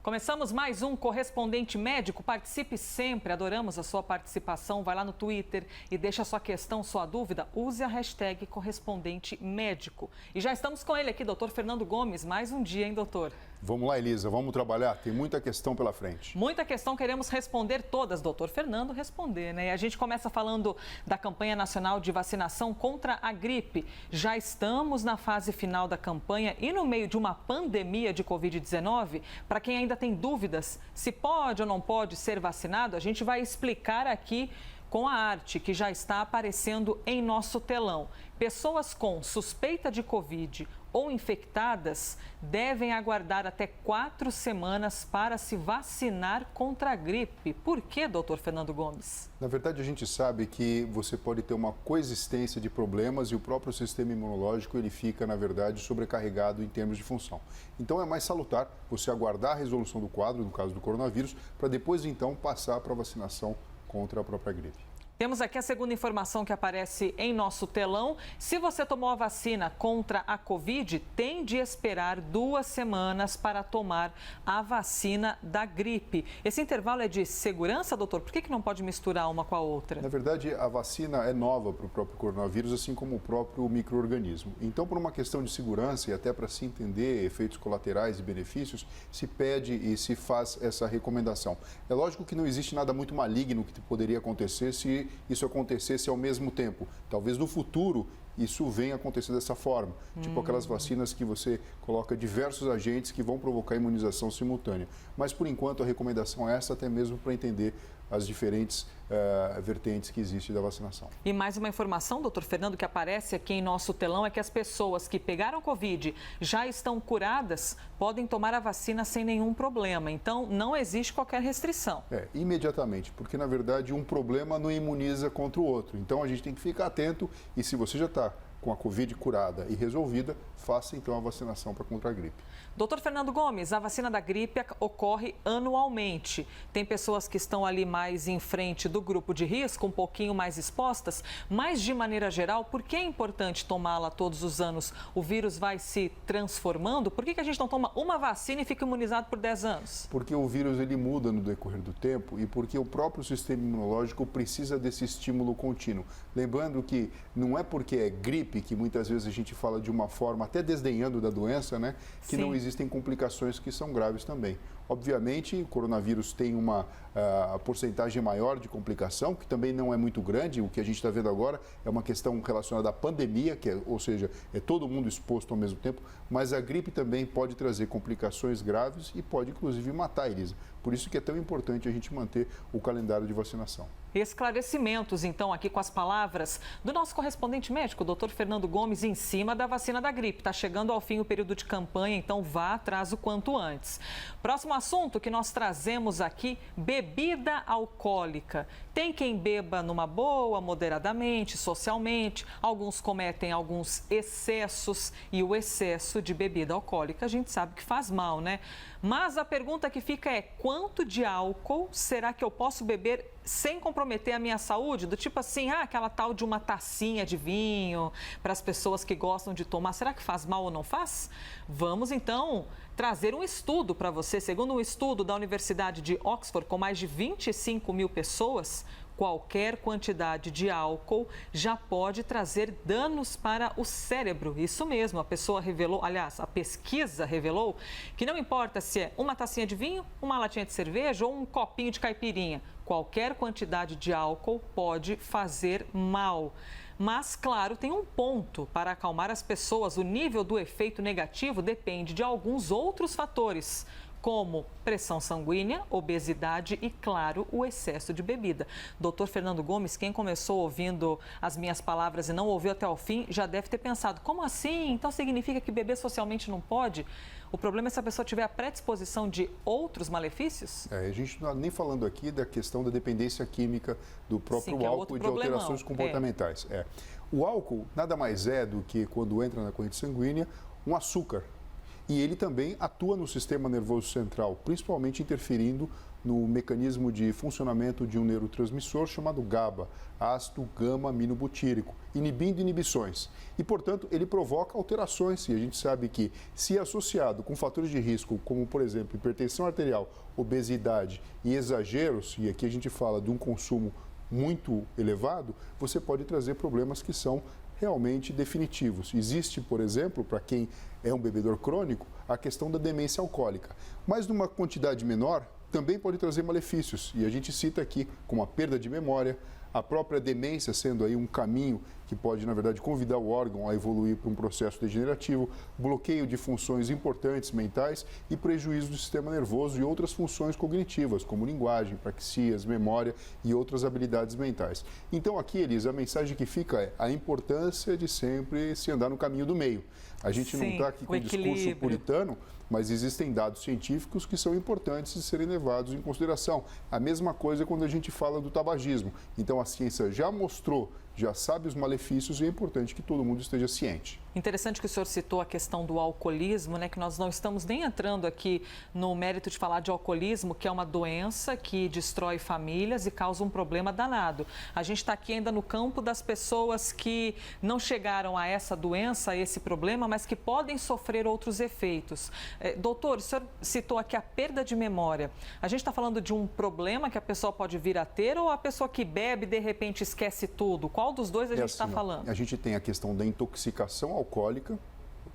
Começamos mais um Correspondente Médico. Participe sempre, adoramos a sua participação. Vai lá no Twitter e deixa a sua questão, sua dúvida. Use a hashtag Correspondente Médico. E já estamos com ele aqui, doutor Fernando Gomes. Mais um dia, hein, doutor? Vamos lá, Elisa, vamos trabalhar. Tem muita questão pela frente. Muita questão, queremos responder todas, doutor Fernando, responder, né? E a gente começa falando da campanha nacional de vacinação contra a gripe. Já estamos na fase final da campanha e no meio de uma pandemia de Covid-19. Para quem ainda tem dúvidas se pode ou não pode ser vacinado, a gente vai explicar aqui com a arte que já está aparecendo em nosso telão. Pessoas com suspeita de Covid ou infectadas devem aguardar até 4 semanas para se vacinar contra a gripe. Por quê, doutor Fernando Gomes? Na verdade, a gente sabe que você pode ter uma coexistência de problemas e o próprio sistema imunológico ele fica, na verdade, sobrecarregado em termos de função. Então, é mais salutar você aguardar a resolução do quadro, no caso do coronavírus, para depois, então, passar para a vacinação contra a própria gripe. Temos aqui a segunda informação que aparece em nosso telão. Se você tomou a vacina contra a Covid, tem de esperar 2 semanas para tomar a vacina da gripe. Esse intervalo é de segurança, doutor? Por que não pode misturar uma com a outra? Na verdade, a vacina é nova para o próprio coronavírus, assim como o próprio micro-organismo. Então, por uma questão de segurança e até para se entender efeitos colaterais e benefícios, se pede e se faz essa recomendação. É lógico que não existe nada muito maligno que poderia acontecer se isso acontecesse ao mesmo tempo. Talvez no futuro isso venha acontecer dessa forma, tipo aquelas vacinas que você coloca diversos agentes que vão provocar imunização simultânea. Mas, por enquanto, a recomendação é essa, até mesmo para entender as diferentes vertentes que existem da vacinação. E mais uma informação, doutor Fernando, que aparece aqui em nosso telão é que as pessoas que pegaram Covid já estão curadas, podem tomar a vacina sem nenhum problema. Então, não existe qualquer restrição. Imediatamente, porque, na verdade, um problema não imuniza contra o outro. Então, a gente tem que ficar atento e, se você já está com a Covid curada e resolvida, faça então a vacinação para contra a gripe. Doutor Fernando Gomes, a vacina da gripe ocorre anualmente. Tem pessoas que estão ali mais em frente do grupo de risco, um pouquinho mais expostas, mas de maneira geral, por que é importante tomá-la todos os anos? O vírus vai se transformando? Por que a gente não toma uma vacina e fica imunizado por 10 anos? Porque o vírus ele muda no decorrer do tempo e porque o próprio sistema imunológico precisa desse estímulo contínuo. Lembrando que não é porque é gripe que muitas vezes a gente fala de uma forma até desdenhando da doença, né? Que não existem complicações que são graves também. Obviamente, o coronavírus tem uma porcentagem maior de complicação, que também não é muito grande. O que a gente está vendo agora é uma questão relacionada à pandemia, ou seja, é todo mundo exposto ao mesmo tempo, mas a gripe também pode trazer complicações graves e pode, inclusive, matar, Elisa. Por isso que é tão importante a gente manter o calendário de vacinação. Esclarecimentos, então, aqui com as palavras do nosso correspondente médico, doutor Fernando Gomes, em cima da vacina da gripe. Está chegando ao fim o período de campanha, então vá atrás o quanto antes. Próximo assunto que nós trazemos aqui, bebida alcoólica. Tem quem beba numa boa, moderadamente, socialmente. Alguns cometem alguns excessos e o excesso de bebida alcoólica a gente sabe que faz mal, né? Mas a pergunta que fica é: quanto de álcool será que eu posso beber sem comprometer a minha saúde? Do tipo assim, aquela tal de uma tacinha de vinho para as pessoas que gostam de tomar. Será que faz mal ou não faz? Vamos então trazer um estudo para você. Segundo um estudo da Universidade de Oxford, com mais de 25 mil pessoas, qualquer quantidade de álcool já pode trazer danos para o cérebro. Isso mesmo, a pessoa revelou, aliás, a pesquisa revelou que não importa se é uma tacinha de vinho, uma latinha de cerveja ou um copinho de caipirinha, qualquer quantidade de álcool pode fazer mal. Mas, claro, tem um ponto para acalmar as pessoas. O nível do efeito negativo depende de alguns outros fatores, como pressão sanguínea, obesidade e, claro, o excesso de bebida. Doutor Fernando Gomes, quem começou ouvindo as minhas palavras e não ouviu até o fim, já deve ter pensado: como assim? Então significa que beber socialmente não pode? O problema é se a pessoa tiver a predisposição de outros malefícios? A gente não está nem falando aqui da questão da dependência química do próprio Sim, álcool e de alterações comportamentais. O álcool nada mais é do que, quando entra na corrente sanguínea, um açúcar. E ele também atua no sistema nervoso central, principalmente interferindo no mecanismo de funcionamento de um neurotransmissor chamado GABA, ácido gama-aminobutírico, inibindo inibições. E, portanto, ele provoca alterações. E a gente sabe que, se associado com fatores de risco, como, por exemplo, hipertensão arterial, obesidade e exageros, e aqui a gente fala de um consumo muito elevado, você pode trazer problemas que são realmente definitivos. Existe, por exemplo, para quem é um bebedor crônico, a questão da demência alcoólica. Mas numa quantidade menor, também pode trazer malefícios. E a gente cita aqui como a perda de memória, a própria demência sendo aí um caminho que pode, na verdade, convidar o órgão a evoluir para um processo degenerativo, bloqueio de funções importantes mentais e prejuízo do sistema nervoso e outras funções cognitivas, como linguagem, praxias, memória e outras habilidades mentais. Então, aqui, Elisa, a mensagem que fica é a importância de sempre se andar no caminho do meio. A gente não está aqui com um discurso puritano, mas existem dados científicos que são importantes de serem levados em consideração. A mesma coisa quando a gente fala do tabagismo. Então, a ciência já mostrou, já sabe os malefícios e é importante que todo mundo esteja ciente. Interessante que o senhor citou a questão do alcoolismo, né? Que nós não estamos nem entrando aqui no mérito de falar de alcoolismo, que é uma doença que destrói famílias e causa um problema danado. A gente está aqui ainda no campo das pessoas que não chegaram a essa doença, a esse problema, mas que podem sofrer outros efeitos. Doutor, o senhor citou aqui a perda de memória. A gente está falando de um problema que a pessoa pode vir a ter ou a pessoa que bebe de repente esquece tudo? Qual dos dois a gente está falando? A gente tem a questão da intoxicação alcoólica,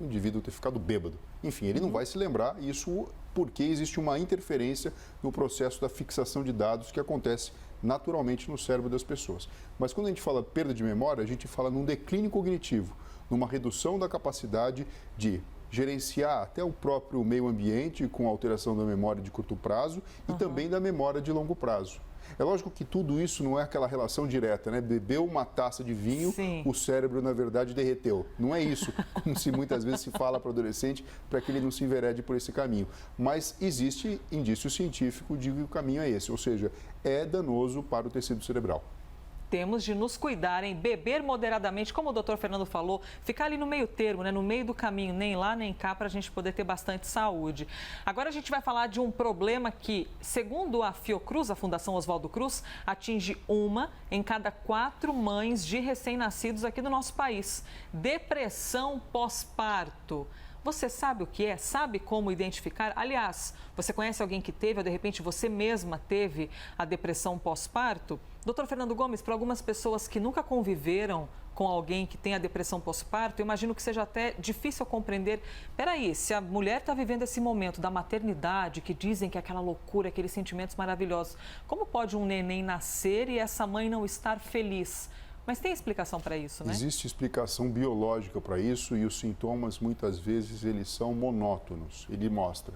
o indivíduo ter ficado bêbado. Enfim, ele não vai se lembrar, isso porque existe uma interferência no processo da fixação de dados que acontece naturalmente no cérebro das pessoas. Mas quando a gente fala perda de memória, a gente fala num declínio cognitivo, numa redução da capacidade de gerenciar até o próprio meio ambiente com alteração da memória de curto prazo e também da memória de longo prazo. É lógico que tudo isso não é aquela relação direta, né? Bebeu uma taça de vinho, sim, o cérebro, na verdade, derreteu. Não é isso, como se muitas vezes se fala para o adolescente, para que ele não se enverede por esse caminho. Mas existe indício científico de que o caminho é esse, ou seja, é danoso para o tecido cerebral. Temos de nos cuidar, em beber moderadamente, como o doutor Fernando falou, ficar ali no meio termo, né? No meio do caminho, nem lá nem cá, para a gente poder ter bastante saúde. Agora a gente vai falar de um problema que, segundo a Fiocruz, a Fundação Oswaldo Cruz, atinge 1 em cada 4 mães de recém-nascidos aqui no nosso país. Depressão pós-parto. Você sabe o que é? Sabe como identificar? Aliás, você conhece alguém que teve, ou de repente você mesma teve a depressão pós-parto? Doutor Fernando Gomes, para algumas pessoas que nunca conviveram com alguém que tem a depressão pós-parto, eu imagino que seja até difícil compreender. Peraí, se a mulher está vivendo esse momento da maternidade, que dizem que é aquela loucura, aqueles sentimentos maravilhosos, como pode um neném nascer e essa mãe não estar feliz? Mas tem explicação para isso, né? Existe explicação biológica para isso e os sintomas, muitas vezes, eles são monótonos. Ele mostra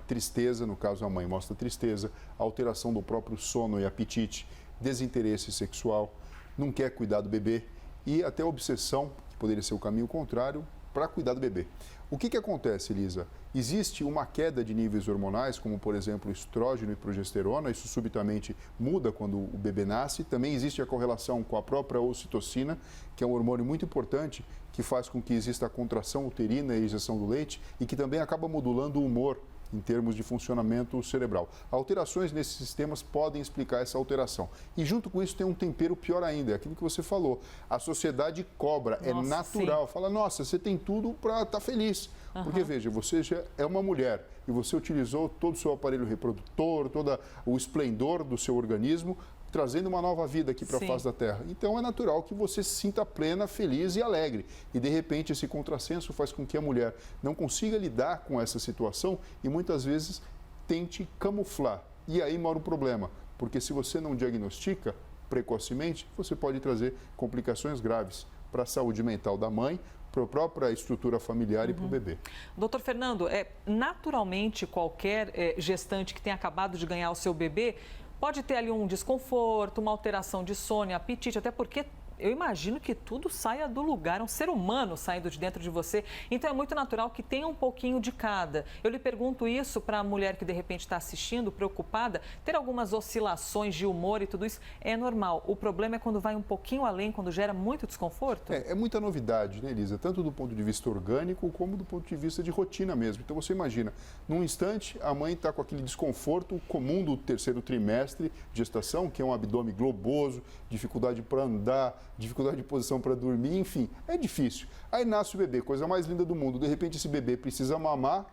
tristeza, no caso a mãe mostra tristeza, alteração do próprio sono e apetite, desinteresse sexual, não quer cuidar do bebê e até obsessão, que poderia ser o caminho contrário, para cuidar do bebê. O que acontece, Elisa? Existe uma queda de níveis hormonais, como, por exemplo, estrógeno e progesterona, isso subitamente muda quando o bebê nasce. Também existe a correlação com a própria ocitocina, que é um hormônio muito importante, que faz com que exista a contração uterina e a injeção do leite e que também acaba modulando o humor em termos de funcionamento cerebral. Alterações nesses sistemas podem explicar essa alteração. E junto com isso tem um tempero pior ainda, é aquilo que você falou. A sociedade cobra, é natural. Sim. Fala, nossa, você tem tudo para estar feliz. Porque, veja, você já é uma mulher e você utilizou todo o seu aparelho reprodutor, todo o esplendor do seu organismo, trazendo uma nova vida aqui para a face da Terra. Então, é natural que você se sinta plena, feliz e alegre. E, de repente, esse contrassenso faz com que a mulher não consiga lidar com essa situação e, muitas vezes, tente camuflar. E aí mora o problema, porque se você não diagnostica precocemente, você pode trazer complicações graves para a saúde mental da mãe, para a própria estrutura familiar e para o bebê. Doutor Fernando, naturalmente, qualquer gestante que tenha acabado de ganhar o seu bebê pode ter ali um desconforto, uma alteração de sono, apetite, até porque eu imagino que tudo saia do lugar, um ser humano saindo de dentro de você. Então é muito natural que tenha um pouquinho de cada. Eu lhe pergunto isso para a mulher que de repente está assistindo, preocupada, ter algumas oscilações de humor e tudo isso é normal. O problema é quando vai um pouquinho além, quando gera muito desconforto? É muita novidade, né, Elisa? Tanto do ponto de vista orgânico, como do ponto de vista de rotina mesmo. Então você imagina, num instante, a mãe está com aquele desconforto comum do terceiro trimestre de gestação, que é um abdômen globoso, dificuldade para andar, dificuldade de posição para dormir, enfim, é difícil. Aí nasce o bebê, coisa mais linda do mundo. De repente esse bebê precisa mamar,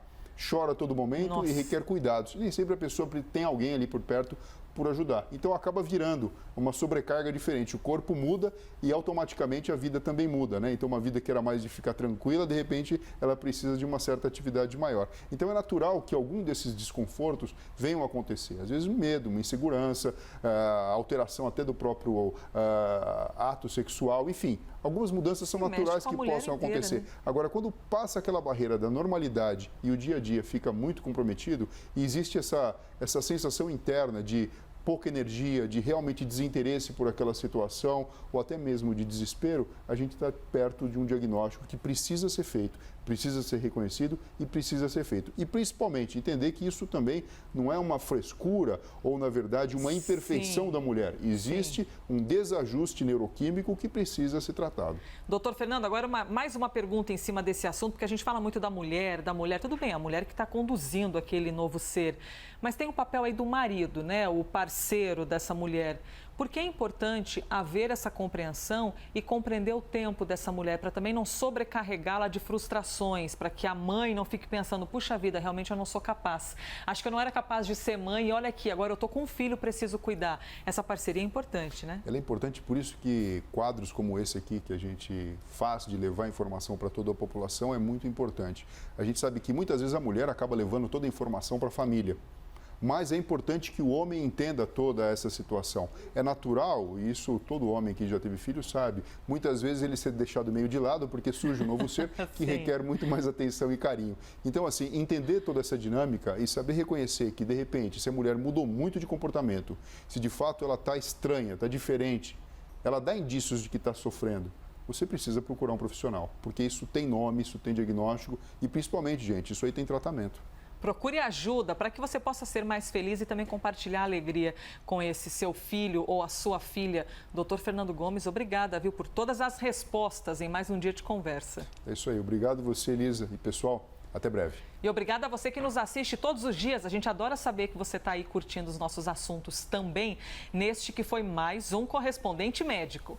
chora a todo momento. Nossa. E requer cuidados. Nem sempre a pessoa tem alguém ali por perto por ajudar. Então acaba virando uma sobrecarga diferente. O corpo muda e automaticamente a vida também muda, né? Então uma vida que era mais de ficar tranquila, de repente ela precisa de uma certa atividade maior. Então é natural que algum desses desconfortos venham a acontecer. Às vezes um medo, uma insegurança, alteração até do próprio ato sexual, enfim. Algumas mudanças são naturais que possam acontecer. Né? Agora, quando passa aquela barreira da normalidade e o dia a dia fica muito comprometido, e existe essa sensação interna de pouca energia, de realmente desinteresse por aquela situação ou até mesmo de desespero, a gente está perto de um diagnóstico que precisa ser feito, precisa ser reconhecido e precisa ser feito. E principalmente entender que isso também não é uma frescura ou, na verdade, uma imperfeição Sim. da mulher. Existe um desajuste neuroquímico que precisa ser tratado. Doutor Fernando, agora mais uma pergunta em cima desse assunto, porque a gente fala muito da mulher, tudo bem, a mulher que está conduzindo aquele novo ser, mas tem o papel aí do marido, né, o parceiro dessa mulher. Por que é importante haver essa compreensão e compreender o tempo dessa mulher, para também não sobrecarregá-la de frustrações, para que a mãe não fique pensando, puxa vida, realmente eu não sou capaz. Acho que eu não era capaz de ser mãe e olha aqui, agora eu estou com um filho, preciso cuidar. Essa parceria é importante, né? Ela é importante, por isso que quadros como esse aqui que a gente faz de levar informação para toda a população é muito importante. A gente sabe que muitas vezes a mulher acaba levando toda a informação para a família. Mas é importante que o homem entenda toda essa situação. É natural, e isso todo homem que já teve filho sabe, muitas vezes ele ser deixado meio de lado porque surge um novo ser que requer muito mais atenção e carinho. Então, assim, entender toda essa dinâmica e saber reconhecer que, de repente, se a mulher mudou muito de comportamento, se de fato ela está estranha, está diferente, ela dá indícios de que está sofrendo, você precisa procurar um profissional, porque isso tem nome, isso tem diagnóstico e, principalmente, gente, isso aí tem tratamento. Procure ajuda para que você possa ser mais feliz e também compartilhar a alegria com esse seu filho ou a sua filha. Doutor Fernando Gomes, obrigada, viu, por todas as respostas em mais um dia de conversa. É isso aí. Obrigado você, Elisa. E, pessoal, até breve. E obrigada a você que nos assiste todos os dias. A gente adora saber que você está aí curtindo os nossos assuntos também, neste que foi mais um Correspondente Médico.